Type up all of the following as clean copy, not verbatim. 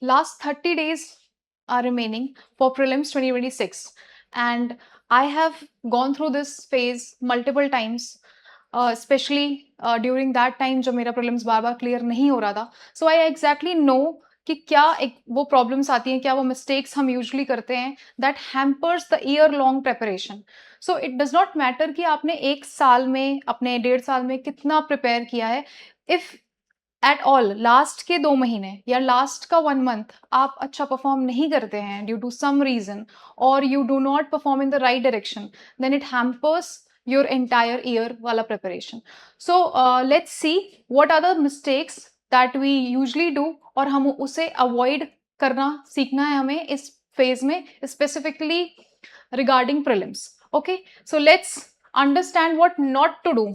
last 30 days are remaining for prelims 2026, and I have gone through this phase multiple times, especially during that time जब मेरा prelims बार बार clear नहीं हो रहा था. So I exactly know कि क्या वो problems आती हैं, क्या वो mistakes हम usually करते हैं that hampers the year long preparation. So it does not matter कि आपने एक साल में, अपने 1.5 साल में कितना prepare किया है. If एट ऑल लास्ट के 2 महीने या लास्ट का 1 मंथ आप अच्छा परफॉर्म नहीं करते हैं ड्यू टू सम रीजन, और you do not perform in the right direction, then it hampers your entire year वाला preparation. So let's see what are the mistakes that we usually do, और हम उसे avoid करना सीखना है हमें इस फेज में, specifically regarding prelims. Okay, so let's understand what not to do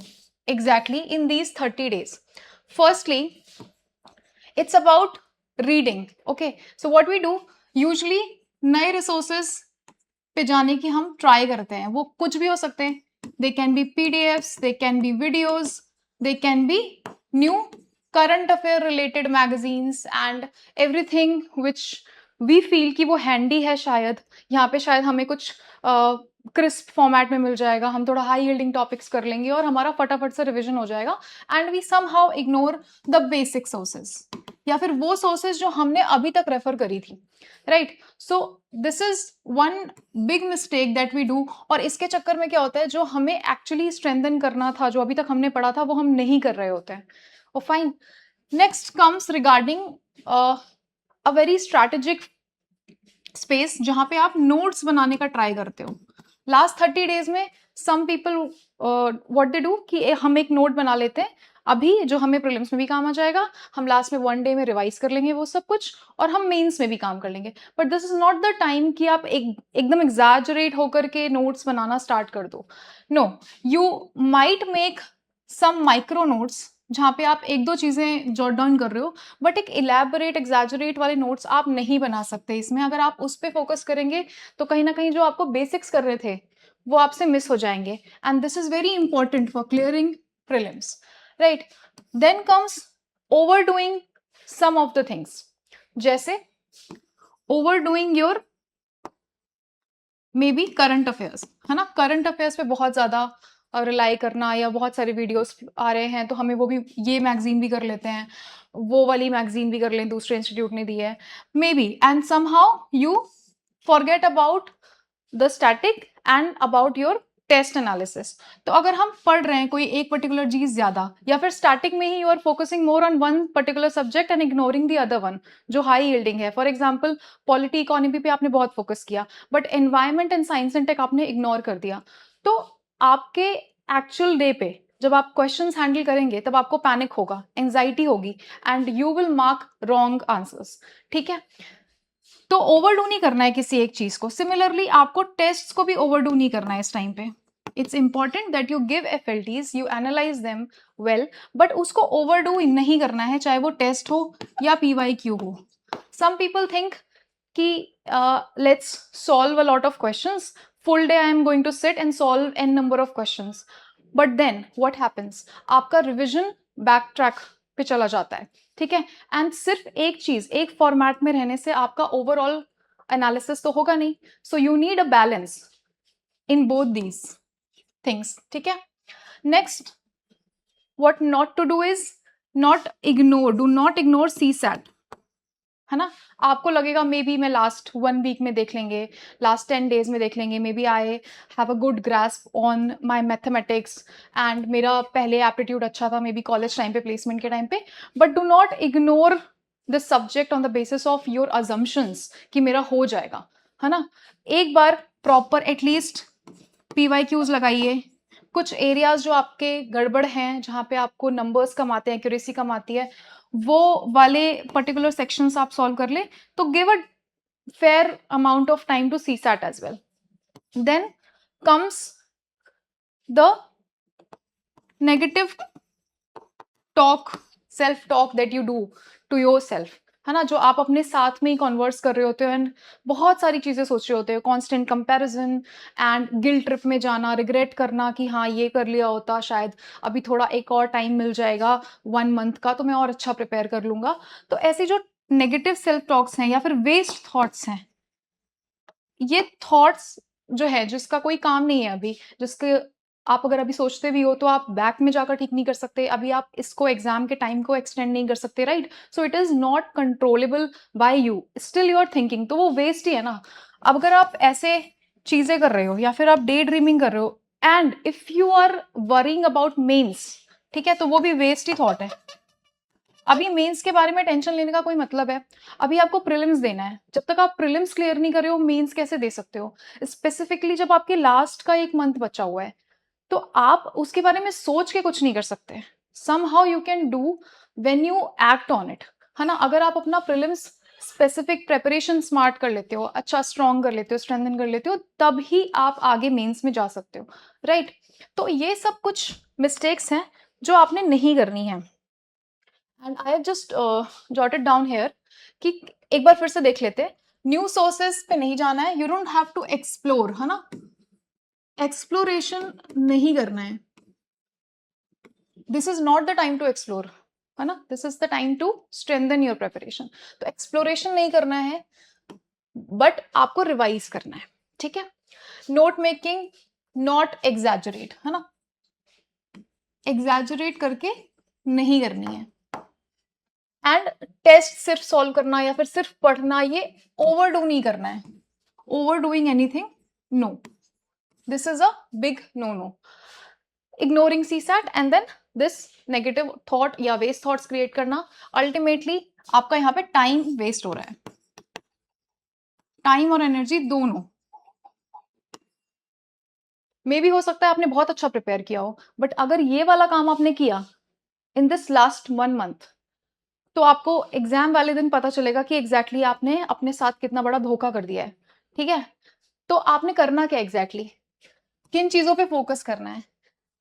exactly in these 30 days. Firstly, it's about reading. Okay, so what we do usually, नए resources पे जाने की हम try करते हैं. वो कुछ भी हो सकते हैं. They can be PDFs, they can be videos, they can be new current affair related magazines and everything which we feel कि वो handy है. शायद यहाँ पे शायद हमें कुछ क्रिस्प फॉर्मेट में मिल जाएगा, हम थोड़ा हाई यील्डिंग टॉपिक्स कर लेंगे और हमारा फटाफट से रिवीजन हो जाएगा. And we somehow ignore the basic sources, या फिर वो सोर्सेज जो हमने अभी तक रेफर करी थी. Right, so this is one big mistake that we do. और इसके चक्कर में क्या होता है, जो हमें एक्चुअली स्ट्रेंथन करना था, जो अभी तक हमने पढ़ा था, वो हम नहीं कर रहे होते हैं. और fine, next comes regarding a very strategic space जहां पे आप नोट्स बनाने का ट्राई करते हो. लास्ट 30 डेज में some people what they do कि हम एक नोट बना लेते हैं अभी, जो हमें प्रीलिम्स में भी काम आ जाएगा, हम लास्ट में 1 डे में रिवाइज कर लेंगे वो सब कुछ, और हम मेंस में भी काम कर लेंगे. But this is not the time कि आप एकदम एग्जैजरेट होकर के नोट्स बनाना स्टार्ट कर दो. No, you might make some micro notes जहाँ पे आप 1-2 चीजें जॉट डाउन कर रहे हो, बट एक इलेबोरेट एग्जैजरेट वाले नोट्स आप नहीं बना सकते इसमें. अगर आप उस पर फोकस करेंगे तो कहीं ना कहीं जो आपको बेसिक्स कर रहे थे वो आपसे मिस हो जाएंगे. And this is very important for clearing prelims. Right, then comes overdoing some of the things, जैसे overdoing your maybe current affairs, है ना. करंट अफेयर्स पे बहुत ज्यादा रिलाई करना, या बहुत सारे वीडियोस आ रहे हैं तो हमें वो भी, ये मैगजीन भी कर लेते हैं, वो वाली मैगजीन भी कर लें, दूसरे इंस्टीट्यूट ने दी है maybe, and somehow you forget about the static and about your test analysis. तो अगर हम पढ़ रहे हैं कोई एक पर्टिकुलर चीज ज्यादा, या फिर स्टैटिक में ही you are focusing more on one particular subject and ignoring the other one जो हाई यील्डिंग है. फॉर एग्जाम्पल, पॉलिटी इकोनॉमी पे आपने बहुत फोकस किया, but environment and science and tech आपने इग्नोर कर दिया. तो आपके एक्चुअल डे पे जब आप क्वेश्चंस हैंडल करेंगे तब आपको पैनिक होगा, एंजाइटी होगी, and you will mark wrong answers. ठीक है, तो ओवरडू नहीं करना है किसी एक चीज को. सिमिलरली आपको टेस्ट को भी ओवरडू नहीं करना है इस टाइम पे. It's important that you give FLTs, you analyse them well, but उसको ओवरडू नहीं करना है, चाहे वो टेस्ट हो या पीवाईक्यू हो. सम पीपल थिंक कि let's solve a lot of questions, full day I am going to sit and solve an number of questions, but then what happens, आपका रिविजन बैक ट्रैक पे चला जाता है. ठीक है, एंड सिर्फ एक चीज एक फॉर्मेट में रहने से आपका ओवरऑल एनालिसिस तो होगा नहीं. So you need a balance in both these things. ठीक है, next what not to do is not ignore, do not ignore CSAT, है ना. आपको लगेगा मे बी मैं लास्ट 1 वीक में देख लेंगे, लास्ट 10 डेज में देख लेंगे, maybe I have a good grasp on my mathematics, and मेरा पहले एप्टीट्यूड अच्छा था मे बी कॉलेज टाइम पे, प्लेसमेंट के टाइम पे. But do not ignore the subject on the basis of your assumptions कि मेरा हो जाएगा, है ना. एक बार प्रॉपर एटलीस्ट पीवाईक्यूज लगाइए. कुछ एरियाज जो आपके गड़बड़ हैं, जहाँ पे आपको नंबर्स कम आते हैं, एक्यूरेसी कम आती है, वो वाले पर्टिकुलर सेक्शंस आप सॉल्व कर ले, तो give a fair amount of time to CSAT as well. Then comes the negative talk, self talk that you do to yourself, है ना, जो आप अपने साथ में ही कॉन्वर्स कर रहे होते हो एंड बहुत सारी चीजें सोच रहे होते हो. Constant comparison and guilt trip में जाना, रिग्रेट करना कि हाँ ये कर लिया होता, शायद अभी थोड़ा एक और टाइम मिल जाएगा 1 मंथ का तो मैं और अच्छा प्रिपेयर कर लूंगा. तो ऐसी जो नेगेटिव सेल्फ टॉक्स हैं या फिर वेस्ट थॉट्स हैं, ये थॉट्स जो है जिसका कोई काम नहीं है अभी, जिसके आप अगर अभी सोचते भी हो तो आप बैक में जाकर ठीक नहीं कर सकते, अभी आप इसको एग्जाम के टाइम को एक्सटेंड नहीं कर सकते, right? So it is not controllable by you, still you are thinking, तो वो वेस्ट ही है ना। अब अगर आप ऐसे चीजें कर रहे हो या फिर आप डे ड्रीमिंग कर रहे हो and if you are worrying about mains, ठीक है, तो वो भी वेस्ट ही थॉट है। अभी मेंस के बारे में टेंशन लेने का कोई मतलब है? अभी आपको प्रीलिम्स देना है, जब तक आप प्रीलिम्स क्लियर नहीं कर रहे हो मेंस कैसे दे सकते हो? स्पेसिफिकली जब आपके लास्ट का एक मंथ बचा हुआ है तो आप उसके बारे में सोच के कुछ नहीं कर सकते। somehow you can do when you act on it, है ना? अगर आप अपना प्रीलिम्स स्पेसिफिक प्रेपरेशन स्मार्ट कर लेते हो, अच्छा स्ट्रॉन्ग कर लेते हो, स्ट्रेंथन कर लेते हो, तब ही आप आगे मेंस में जा सकते हो, राइट? तो ये सब कुछ मिस्टेक्स हैं जो आपने नहीं करनी है। And I have just jotted down here कि एक बार फिर से देख लेते हैं, न्यू सोर्सेस पे नहीं जाना है, you don't have to explore, है ना? एक्सप्लोरेशन नहीं करना है, this is not the time to explore, है ना? This is the time to strengthen your preparation. तो एक्सप्लोरेशन नहीं करना है बट आपको रिवाइज करना है, ठीक है? नोट मेकिंग नॉट एग्जैजरेट, है ना? एग्जैजरेट करके नहीं करनी है। एंड टेस्ट सिर्फ सॉल्व करना या फिर सिर्फ पढ़ना, ये ओवरडू नहीं करना है। Overdoing anything, no, this is a big no no. Ignoring CSAT and then this negative thought या वेस्ट थॉट्स क्रिएट करना, अल्टीमेटली आपका यहाँ पे टाइम वेस्ट हो रहा है, टाइम और एनर्जी दोनों। मे भी हो सकता है आपने बहुत अच्छा प्रिपेयर किया हो, बट अगर ये वाला काम आपने किया इन दिस लास्ट 1 मंथ, तो आपको एग्जाम वाले दिन पता चलेगा कि एग्जैक्टली आपने अपने साथ कितना बड़ा धोखा कर दिया है, ठीक है? तो आपने करना क्या एग्जैक्टली, किन चीजों पे फोकस करना है?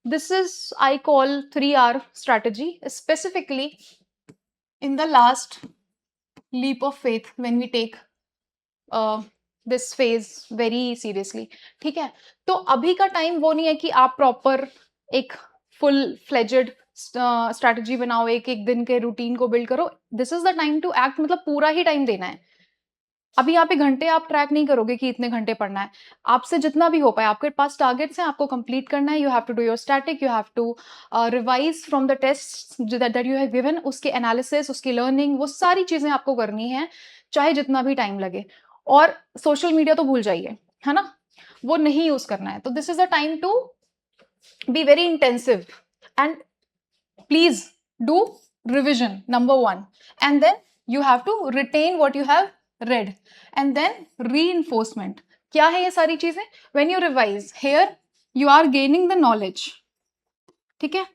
This is I call 3R strategy, specifically in the last leap of faith when we take this phase very seriously, ठीक है? तो अभी का टाइम वो नहीं है कि आप प्रॉपर एक फुल फ्लेजेड स्ट्रैटेजी बनाओ, एक एक दिन के रूटीन को बिल्ड करो। This is the time to act, मतलब पूरा ही टाइम देना है। अभी यहाँ पे घंटे आप ट्रैक नहीं करोगे कि इतने घंटे पढ़ना है, आपसे जितना भी हो पाए, आपके पास टारगेट्स हैं, आपको कंप्लीट करना है। You have to do your static, you have to revise from the test that you have given, उसके एनालिसिस, उसकी लर्निंग, वो सारी चीजें आपको करनी है, चाहे जितना भी टाइम लगे। और सोशल मीडिया तो भूल जाइए, है ना? वो नहीं यूज करना है। तो this is a time to be very intensive and please do revision number 1, and then you have to retain what you have read, and then reinforcement। क्या है ये सारी चीजें? when you revise here you are gaining the knowledge, ठीक है?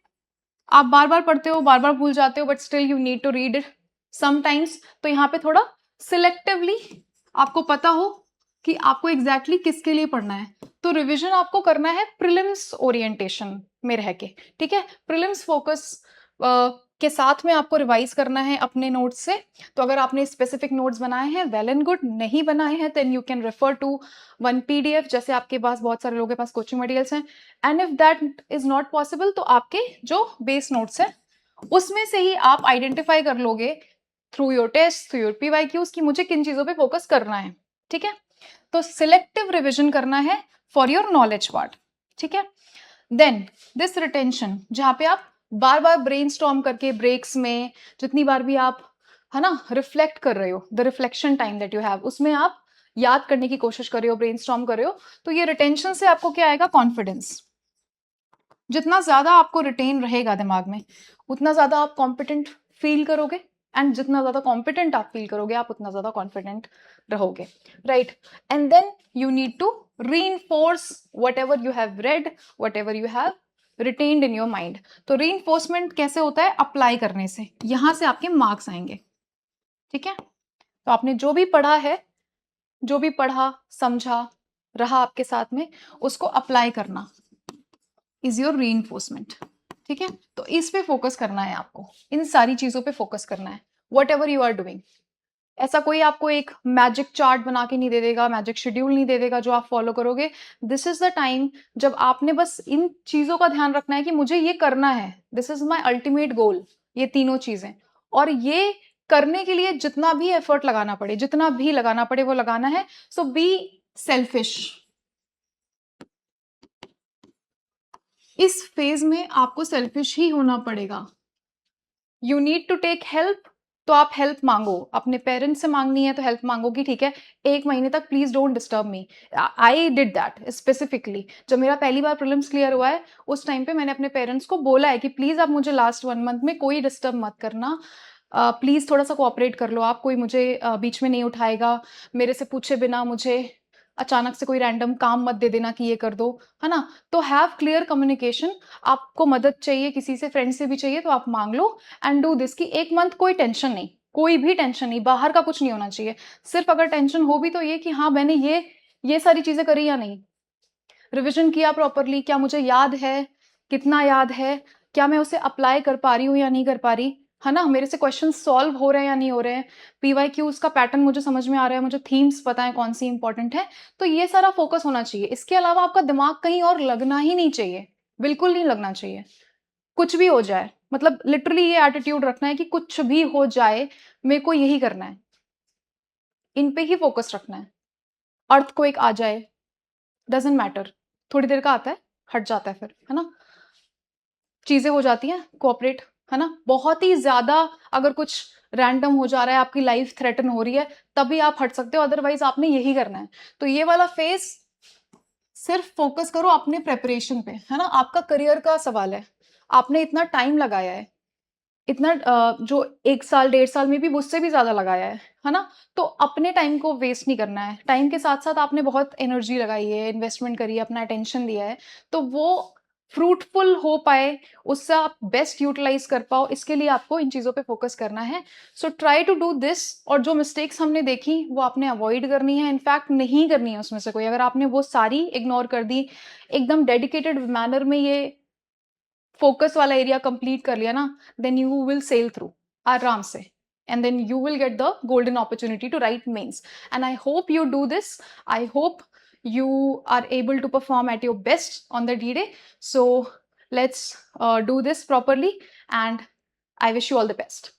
आप बार बार पढ़ते हो, बार बार भूल जाते हो, but still you need to read it sometimes. तो यहाँ पे थोड़ा सिलेक्टिवली आपको पता हो कि आपको एग्जैक्टली किसके लिए पढ़ना है। तो रिवीजन आपको करना है प्रीलिम्स ओरिएंटेशन में रह के, ठीक है? प्रीलिम्स फोकस के साथ में आपको रिवाइज करना है अपने नोट्स से। तो अगर आपने स्पेसिफिक नोट्स बनाए हैं, वेल एंड गुड, नहीं बनाए हैं then you can refer to one PDF, जैसे आपके पास बहुत सारे लोगों के पास कोचिंग मटेरियल्स हैं। And if that is not possible, तो आपके जो बेस नोट्स है उसमें से ही आप आइडेंटिफाई कर लोगे through your test, through your PYQs कि मुझे किन चीजों पे फोकस करना है, ठीक है? तो सिलेक्टिव रिविजन करना है फॉर योर नॉलेज पार्ट, ठीक है? देन दिस रिटेंशन, जहां पे आप बार बार ब्रेनस्टॉर्म करके ब्रेक्स में, जितनी बार भी आप, है ना, रिफ्लेक्ट कर रहे हो, the reflection time that you have, उसमें आप याद करने की कोशिश कर रहे हो, ब्रेनस्टॉर्म कर रहे हो, तो ये रिटेंशन से आपको क्या आएगा? कॉन्फिडेंस। जितना ज्यादा आपको रिटेन रहेगा दिमाग में, उतना ज्यादा आप कॉम्पिटेंट फील करोगे, एंड जितना ज्यादा कॉम्पिटेंट आप फील करोगे, आप उतना ज्यादा कॉन्फिडेंट रहोगे, right? And then you need to reinforce whatever you have read, whatever you have retained in your mind। तो reinforcement कैसे होता है? अप्लाई करने से, यहां से आपके मार्क्स आएंगे, ठीक है? तो आपने जो भी पढ़ा है, जो भी पढ़ा समझा रहा आपके साथ में, उसको अप्लाई करना इज योर रीइंफोर्समेंट, ठीक है? तो इस पे फोकस करना है आपको, इन सारी चीजों पे फोकस करना है, whatever you are doing. ऐसा कोई आपको एक मैजिक चार्ट बना के नहीं दे देगा, मैजिक शेड्यूल नहीं दे देगा जो आप फॉलो करोगे। दिस इज द टाइम जब आपने बस इन चीजों का ध्यान रखना है कि मुझे ये करना है, this is my ultimate goal, ये तीनों चीजें। और ये करने के लिए जितना भी एफर्ट लगाना पड़े, जितना भी लगाना पड़े वो लगाना है. So be selfish. इस फेज में आपको सेल्फिश ही होना पड़ेगा. You need to take help, तो आप हेल्प मांगो. अपने पेरेंट्स से मांगनी है तो हेल्प मांगो कि ठीक है 1 महीने तक please don't disturb me. I did that specifically. जब मेरा पहली बार प्रीलिम्स क्लियर हुआ है उस टाइम पे मैंने अपने पेरेंट्स को बोला है कि प्लीज आप मुझे लास्ट 1 मंथ में कोई डिस्टर्ब मत करना. प्लीज थोड़ा सा कोऑपरेट कर लो आप. कोई मुझे बीच में नहीं उठाएगा. मेरे से पूछे बिना मुझे अचानक से कोई रैंडम काम मत दे देना कि ये कर दो, है ना. तो हैव क्लियर कम्युनिकेशन. आपको मदद चाहिए किसी से, फ्रेंड से भी चाहिए तो आप मांग लो. एंड डू दिस कि 1 मंथ कोई टेंशन नहीं, कोई भी टेंशन नहीं, बाहर का कुछ नहीं होना चाहिए. सिर्फ अगर टेंशन हो भी तो ये कि हाँ मैंने ये सारी चीजें करी या नहीं, रिविजन किया प्रॉपरली, क्या मुझे याद है, कितना याद है, क्या मैं उसे अप्लाई कर पा रही हूँ या नहीं कर पा रही, है ना. मेरे से क्वेश्चन सॉल्व हो रहे हैं या नहीं हो रहे हैं. PYQs का पैटर्न मुझे समझ में आ रहा है, मुझे थीम्स पता है कौन सी इंपॉर्टेंट है. तो ये सारा फोकस होना चाहिए. इसके अलावा आपका दिमाग कहीं और लगना ही नहीं चाहिए, बिल्कुल नहीं लगना चाहिए. कुछ भी हो जाए, मतलब लिटरली ये एटीट्यूड रखना है कि कुछ भी हो जाए मेरे को यही करना है. इन पे ही फोकस रखना है. अर्थ को एक आ जाए, डजेंट मैटर. थोड़ी देर का आता है, हट जाता है फिर, है ना. चीजें हो जाती हैं, कोऑपरेट, है ना. बहुत ही ज्यादा अगर कुछ रैंडम हो जा रहा है, आपकी लाइफ थ्रेटन हो रही है, तभी आप हट सकते हो. अदरवाइज आपने यही करना है. तो ये वाला फेज सिर्फ फोकस करो अपने प्रेपरेशन पे, है ना. आपका करियर का सवाल है, आपने इतना टाइम लगाया है, इतना जो 1 साल 1.5 साल में भी मुझसे भी ज्यादा लगाया है ना. तो अपने टाइम को वेस्ट नहीं करना है. टाइम के साथ साथ आपने बहुत एनर्जी लगाई है, इन्वेस्टमेंट करी है, अपना अटेंशन दिया है, तो वो फ्रूटफुल हो पाए, उससे आप बेस्ट यूटिलाइज कर पाओ, इसके लिए आपको इन चीजों पे फोकस करना है. So try to do this. और जो मिस्टेक्स हमने देखी वो आपने अवॉइड करनी है, इनफैक्ट नहीं करनी है उसमें से कोई. अगर आपने वो सारी इग्नोर कर दी, एकदम डेडिकेटेड मैनर में ये फोकस वाला एरिया कंप्लीट कर लिया ना, then you will sail through आराम से. And then you will get the golden opportunity to write mains. And I hope you do this. I hope you are able to perform at your best on the D-Day. So let's do this properly, and I wish you all the best.